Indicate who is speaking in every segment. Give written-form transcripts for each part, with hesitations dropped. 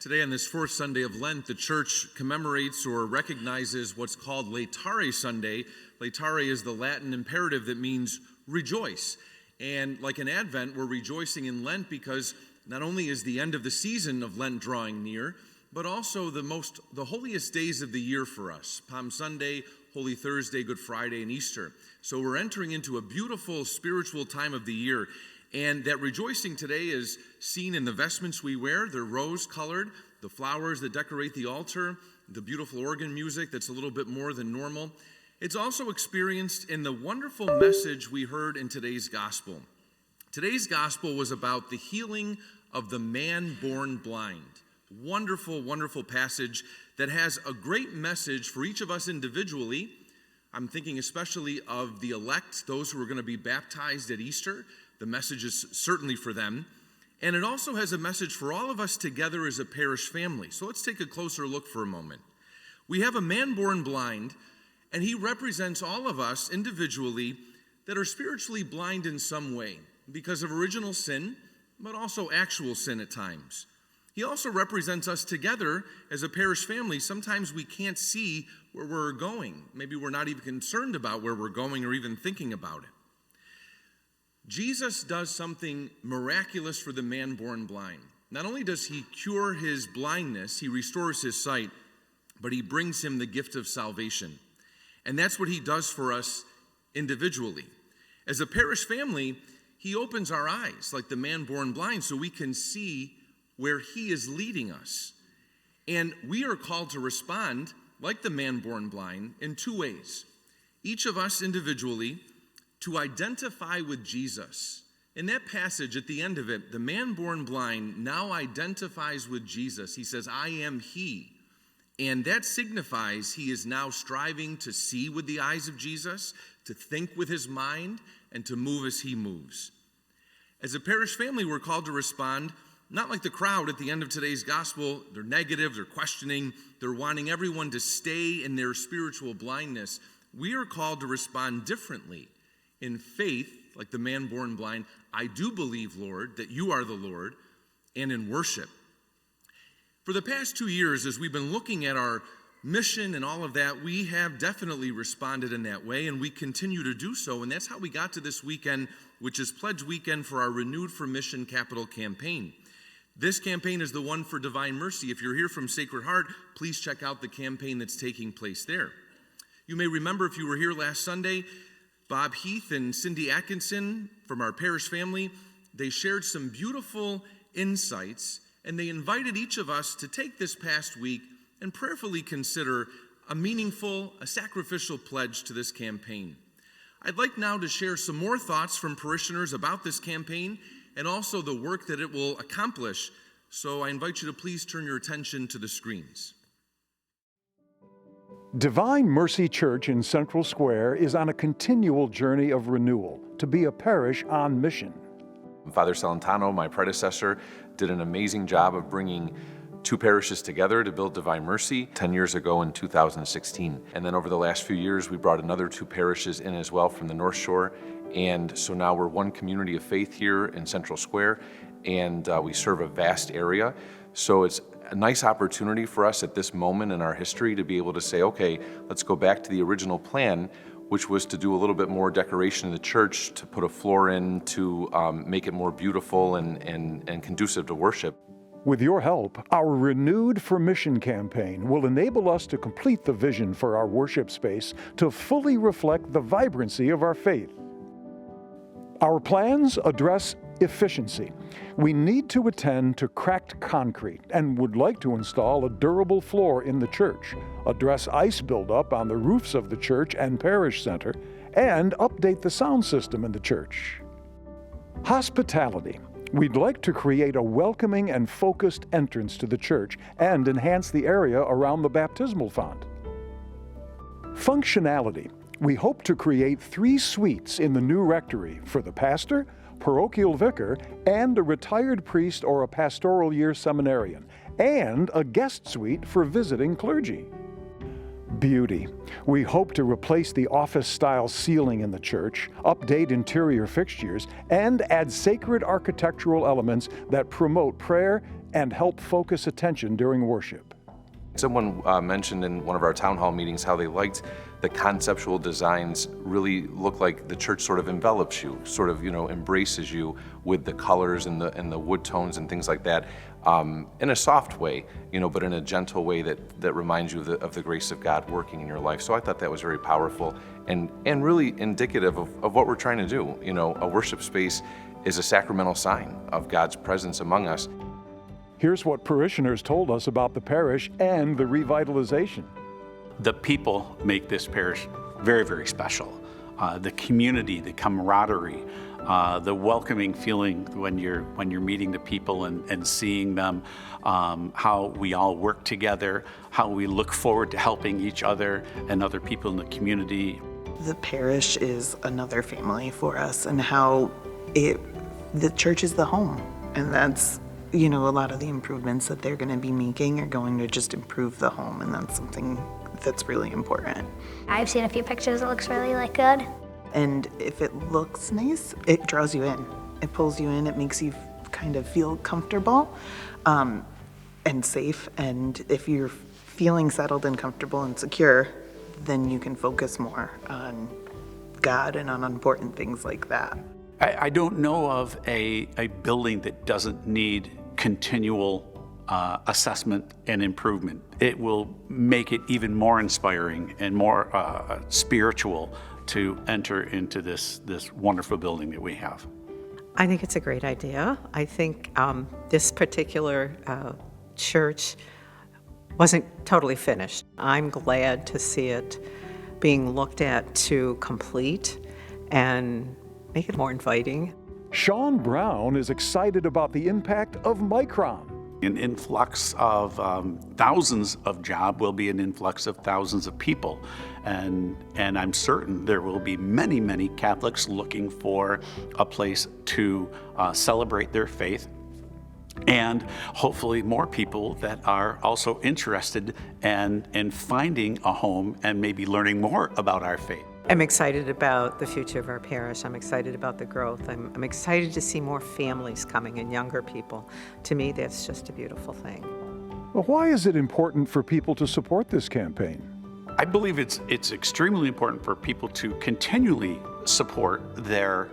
Speaker 1: Today, on this fourth Sunday of Lent, the church commemorates or recognizes what's called Laetare Sunday. Laetare is the Latin imperative that means rejoice. And like in Advent, we're rejoicing in Lent because not only is the end of the season of Lent drawing near, but also the holiest days of the year for us: Palm Sunday, Holy Thursday, Good Friday, and Easter. So we're entering into a beautiful spiritual time of the year. And that rejoicing today is seen in the vestments we wear. They're rose-colored, the flowers that decorate the altar, the beautiful organ music that's a little bit more than normal. It's also experienced in the wonderful message we heard in today's gospel. Today's gospel was about the healing of the man born blind. Wonderful, wonderful passage that has a great message for each of us individually. I'm thinking especially of the elect, those who are going to be baptized at Easter. The message is certainly for them. And it also has a message for all of us together as a parish family. So let's take a closer look for a moment. We have a man born blind, and he represents all of us individually that are spiritually blind in some way because of original sin, but also actual sin at times. He also represents us together as a parish family. Sometimes we can't see where we're going. Maybe we're not even concerned about where we're going or even thinking about it. Jesus does something miraculous for the man born blind. Not only does he cure his blindness, he restores his sight, but he brings him the gift of salvation. And that's what he does for us individually. As a parish family, he opens our eyes like the man born blind so we can see where he is leading us. And we are called to respond like the man born blind in two ways. Each of us individually to identify with Jesus. In that passage at the end of it, the man born blind now identifies with Jesus. He says, "I am he." And that signifies he is now striving to see with the eyes of Jesus, to think with his mind, and to move as he moves. As a parish family, we're called to respond not like the crowd at the end of today's gospel. They're negative, they're questioning, they're wanting everyone to stay in their spiritual blindness. We are called to respond differently. In faith, like the man born blind, I do believe, Lord, that you are the Lord, and in worship. For the past 2 years, as we've been looking at our mission and all of that, we have definitely responded in that way, and we continue to do so, and that's how we got to this weekend, which is Pledge Weekend for our Renewed for Mission Capital campaign. This campaign is the one for Divine Mercy. If you're here from Sacred Heart, please check out the campaign that's taking place there. You may remember, if you were here last Sunday, Bob Heath and Cindy Atkinson from our parish family, they shared some beautiful insights, and they invited each of us to take this past week and prayerfully consider a meaningful, a sacrificial pledge to this campaign. I'd like now to share some more thoughts from parishioners about this campaign and also the work that it will accomplish. So I invite you to please turn your attention to the screens.
Speaker 2: Divine Mercy Church in Central Square is on a continual journey of renewal to be a parish on mission.
Speaker 3: Father Celentano, my predecessor, did an amazing job of bringing two parishes together to build Divine Mercy 10 years ago in 2016. And then over the last few years, we brought another two parishes in as well from the North Shore. And so now we're one community of faith here in Central Square, and we serve a vast area. So it's a nice opportunity for us at this moment in our history to be able to say, okay, let's go back to the original plan, which was to do a little bit more decoration in the church, to put a floor in, to make it more beautiful and conducive to worship.
Speaker 2: With your help, our Renewed for Mission campaign will enable us to complete the vision for our worship space to fully reflect the vibrancy of our faith. Our plans address efficiency. We need to attend to cracked concrete and would like to install a durable floor in the church, address ice buildup on the roofs of the church and parish center, and update the sound system in the church. Hospitality. We'd like to create a welcoming and focused entrance to the church and enhance the area around the baptismal font. Functionality. We hope to create 3 suites in the new rectory for the pastor, parochial vicar, and a retired priest or a pastoral year seminarian, and a guest suite for visiting clergy. Beauty. We hope to replace the office-style ceiling in the church, update interior fixtures, and add sacred architectural elements that promote prayer and help focus attention during worship.
Speaker 3: Someone mentioned in one of our town hall meetings how they liked the conceptual designs really look like the church sort of envelops you, sort of, embraces you with the colors and the wood tones and things like that, in a soft way, but in a gentle way that reminds you of the grace of God working in your life. So I thought that was very powerful and really indicative of what we're trying to do. A worship space is a sacramental sign of God's presence among us.
Speaker 2: Here's what parishioners told us about the parish and the revitalization.
Speaker 4: The people make this parish very, very special. The community, the camaraderie, the welcoming feeling when you're meeting the people and seeing them, how we all work together, how we look forward to helping each other and other people in the community.
Speaker 5: The parish is another family for us, and how the church is the home, and that's a lot of the improvements that they're going to be making are going to just improve the home, and that's something that's really important.
Speaker 6: I've seen a few pictures. It looks really good.
Speaker 5: And if it looks nice, it draws you in. It pulls you in. It makes you kind of feel comfortable and safe. And if you're feeling settled and comfortable and secure, then you can focus more on God and on important things like that.
Speaker 4: I don't know of a building that doesn't need continual assessment and improvement. It will make it even more inspiring and more spiritual to enter into this wonderful building that we have.
Speaker 7: I think it's a great idea. I think this particular church wasn't totally finished. I'm glad to see it being looked at to complete and make it more inviting.
Speaker 2: Sean Brown is excited about the impact of Micron.
Speaker 4: An influx of thousands of jobs will be an influx of thousands of people. And I'm certain there will be many, many Catholics looking for a place to celebrate their faith, and hopefully more people that are also interested in finding a home and maybe learning more about our faith.
Speaker 7: I'm excited about the future of our parish. I'm excited about the growth. I'm excited to see more families coming and younger people. To me, that's just a beautiful thing.
Speaker 2: Well, why is it important for people to support this campaign?
Speaker 4: I believe it's extremely important for people to continually support their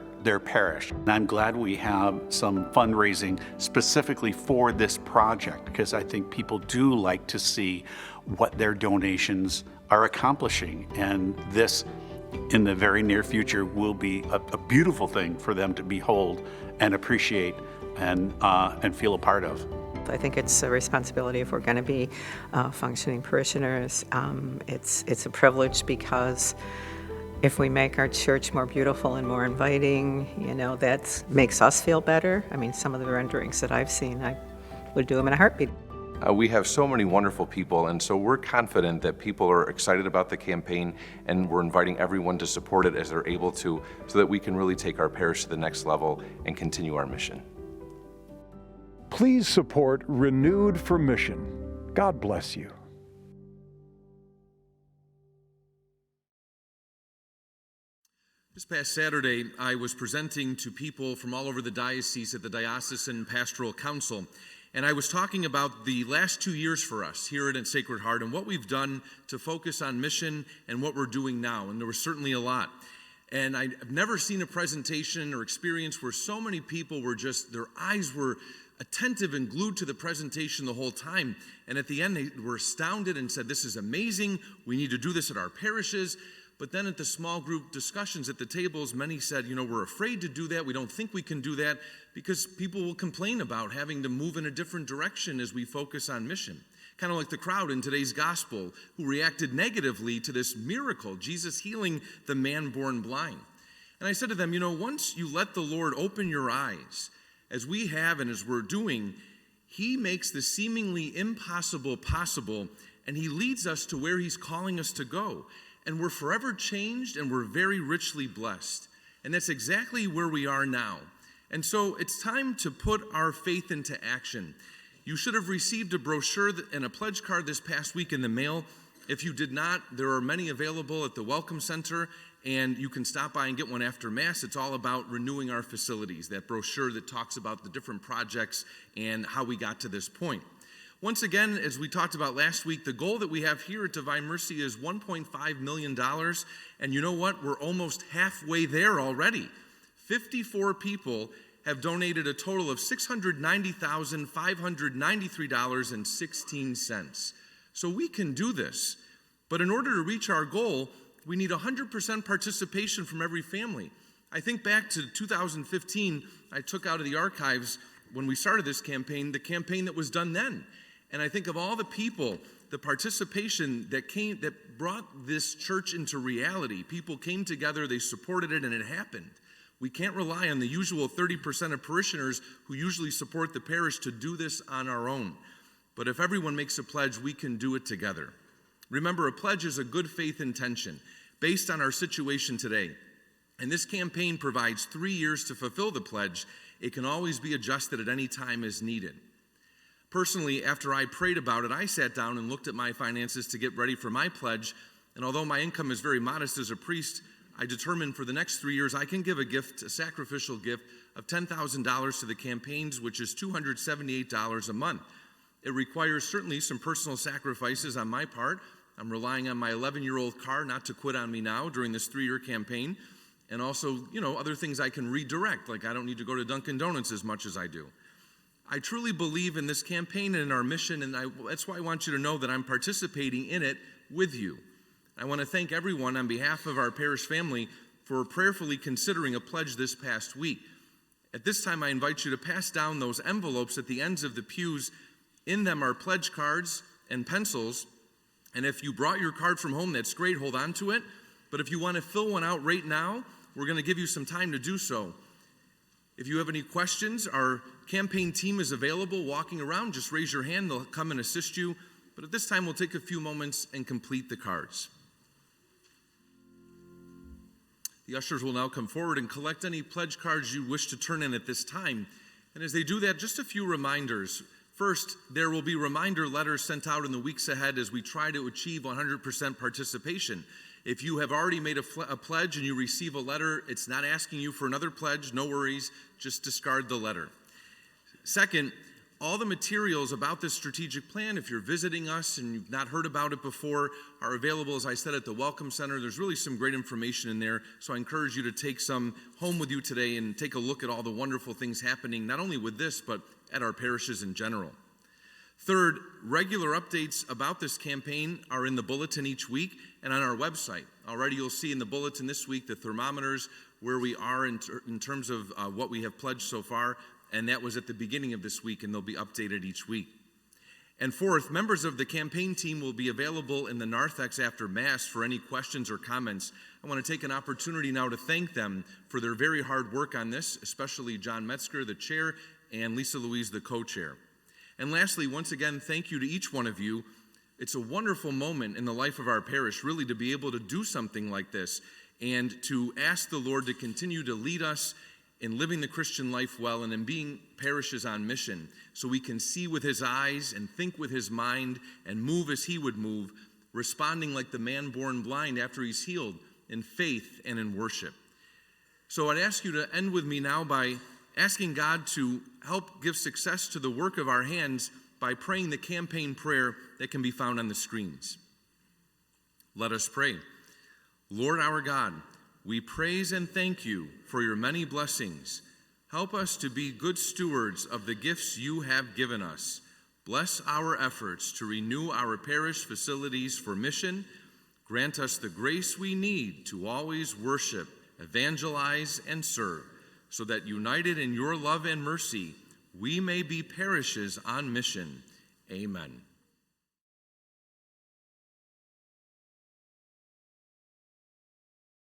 Speaker 4: parish. And I'm glad we have some fundraising specifically for this project, because I think people do like to see what their donations are accomplishing. And this, in the very near future, will be a beautiful thing for them to behold and appreciate and feel a part of.
Speaker 7: I think it's a responsibility if we're going to be functioning parishioners. It's a privilege, because if we make our church more beautiful and more inviting, that makes us feel better. I mean, some of the renderings that I've seen, I would do them in a heartbeat.
Speaker 3: We have so many wonderful people, and so we're confident that people are excited about the campaign, and we're inviting everyone to support it as they're able to, so that we can really take our parish to the next level and continue our mission.
Speaker 2: Please support Renewed for Mission. God bless you.
Speaker 1: This past Saturday, I was presenting to people from all over the diocese at the Diocesan Pastoral Council, and I was talking about the last 2 years for us here at Sacred Heart and what we've done to focus on mission and what we're doing now, and there was certainly a lot. And I've never seen a presentation or experience where so many people were just, their eyes were attentive and glued to the presentation the whole time, and at the end they were astounded and said, "This is amazing, we need to do this at our parishes." But then at the small group discussions at the tables, many said, we're afraid to do that. We don't think we can do that because people will complain about having to move in a different direction as we focus on mission. Kind of like the crowd in today's gospel who reacted negatively to this miracle, Jesus healing the man born blind. And I said to them, once you let the Lord open your eyes, as we have and as we're doing, he makes the seemingly impossible possible, and he leads us to where he's calling us to go. And we're forever changed, and we're very richly blessed. And that's exactly where we are now. And so it's time to put our faith into action. You should have received a brochure and a pledge card this past week in the mail. If you did not, there are many available at the Welcome Center, and you can stop by and get one after Mass. It's all about renewing our facilities, that brochure that talks about the different projects and how we got to this point. Once again, as we talked about last week, the goal that we have here at Divine Mercy is $1.5 million, and you know what? We're almost halfway there already. 54 people have donated a total of $690,593.16. So we can do this. But in order to reach our goal, we need 100% participation from every family. I think back to 2015, I took out of the archives when we started this campaign, the campaign that was done then. And I think of all the people, the participation that brought this church into reality. People came together, they supported it, and it happened. We can't rely on the usual 30% of parishioners who usually support the parish to do this on our own. But if everyone makes a pledge, we can do it together. Remember, a pledge is a good faith intention based on our situation today. And this campaign provides 3 years to fulfill the pledge. It can always be adjusted at any time as needed. Personally, after I prayed about it, I sat down and looked at my finances to get ready for my pledge. And although my income is very modest as a priest, I determined for the next 3 years I can give a gift, a sacrificial gift of $10,000 to the campaigns, which is $278 a month. It requires certainly some personal sacrifices on my part. I'm relying on my 11-year-old car not to quit on me now during this 3-year campaign. And also, other things I can redirect, like I don't need to go to Dunkin' Donuts as much as I do. I truly believe in this campaign and in our mission, and that's why I want you to know that I'm participating in it with you. I want to thank everyone on behalf of our parish family for prayerfully considering a pledge this past week. At this time, I invite you to pass down those envelopes at the ends of the pews. In them are pledge cards and pencils, and if you brought your card from home, that's great, hold on to it. But if you want to fill one out right now, we're going to give you some time to do so. If you have any questions, our campaign team is available walking around. Just raise your hand, they'll come and assist you. But at this time, we'll take a few moments and complete the cards. The ushers will now come forward and collect any pledge cards you wish to turn in at this time. And as they do that, just a few reminders. First, there will be reminder letters sent out in the weeks ahead as we try to achieve 100% participation. If you have already made a pledge and you receive a letter, it's not asking you for another pledge, no worries, just discard the letter. Second, all the materials about this strategic plan, if you're visiting us and you've not heard about it before, are available, as I said, at the Welcome Center. There's really some great information in there, so I encourage you to take some home with you today and take a look at all the wonderful things happening, not only with this, but at our parishes in general. Third, regular updates about this campaign are in the bulletin each week and on our website. Already you'll see in the bulletin this week the thermometers, where we are in terms of what we have pledged so far, and that was at the beginning of this week, and they'll be updated each week. And fourth, members of the campaign team will be available in the narthex after Mass for any questions or comments. I want to take an opportunity now to thank them for their very hard work on this, especially John Metzger, the chair, and Lisa Louise, the co-chair. And lastly, once again, thank you to each one of you. It's a wonderful moment in the life of our parish, really, to be able to do something like this and to ask the Lord to continue to lead us in living the Christian life well and in being parishes on mission, so we can see with his eyes and think with his mind and move as he would move, responding like the man born blind after he's healed, in faith and in worship. So I'd ask you to end with me now by asking God to help give success to the work of our hands by praying the campaign prayer that can be found on the screens. Let us pray. Lord our God, we praise and thank you for your many blessings. Help us to be good stewards of the gifts you have given us. Bless our efforts to renew our parish facilities for mission. Grant us the grace we need to always worship, evangelize, and serve, so that united in your love and mercy, we may be parishes on mission. Amen.